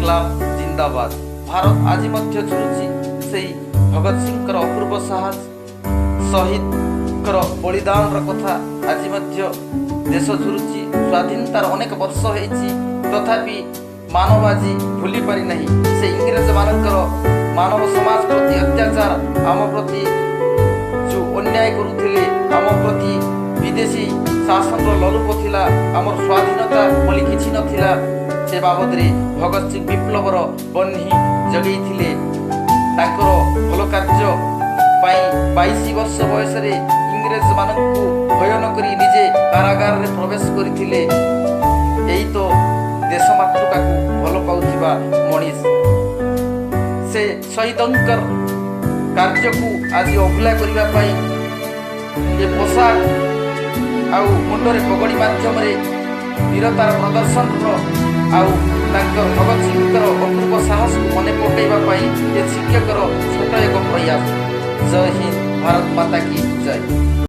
ଇନକଲାବ ଜିନ୍ଦାବାଦ। ଭାରତ ଆଜି ମଧ୍ୟ ଝୁରୁଛି ସେହି ଭଗତ ସିଂଙ୍କର ଅପୂର୍ବ ସାହସ, ଶହୀଦଙ୍କର ବଳିଦାନର କଥା ଆଜି ମଧ୍ୟ ଦେଶ ଝୁରୁଛି। ସ୍ୱାଧୀନତାର ଅନେକ ବର୍ଷ ହେଇଛି, ତଥାପି ମାନବ ଆଜି ଭୁଲି ପାରିନାହିଁ ସେ ଇଂରେଜମାନଙ୍କର ମାନବ ସମାଜ ପ୍ରତି ଅତ୍ୟାଚାର, ଆମ ପ୍ରତି ଯେଉଁ ଅନ୍ୟାୟ କରୁଥିଲେ, ଆମ ପ୍ରତି ବିଦେଶୀ ଶାସନର ଲୋଲୁପ ଥିଲା, ଆମର ସ୍ୱାଧୀନତା ବୋଲି କିଛି ନଥିଲା। ସେ ବାବଦରେ ଭଗତ ସିଂ ବିପ୍ଳବର ବହ୍ନି ଜଗେଇଥିଲେ। ତାଙ୍କର ଭଲ କାର୍ଯ୍ୟ ପାଇଁ 22 ବର୍ଷ ବୟସରେ ଇଂରେଜମାନଙ୍କୁ ଭୟ ନ କରି ନିଜେ କାରାଗାରରେ ପ୍ରବେଶ କରିଥିଲେ। ଏଇ ତ ଦେଶ ମାତୃକାକୁ ଭଲ ପାଉଥିବା ମଣିଷ। ସେ ଶହୀଦଙ୍କର କାର୍ଯ୍ୟକୁ ଆଜି ଅବହେଳା କରିବା ପାଇଁ ଏ ପୋଷାକ ଆଉ ମୁଣ୍ଡରେ ପଗଡ଼ି ମାଧ୍ୟମରେ ବୀରତାର ପ୍ରଦର୍ଶନର ଆଉ ତାଙ୍କର ଭଗତ ସିଂଙ୍କର ଅପୂର୍ବ ସାହସକୁ ମନେ ପକାଇବା ପାଇଁ ଏ ଶିକ୍ଷକର ଛୋଟ ଏକ ପ୍ରୟାସ। ଜୟ ହିନ୍ଦ, ଭାରତ ମାତା କି ଜୟ।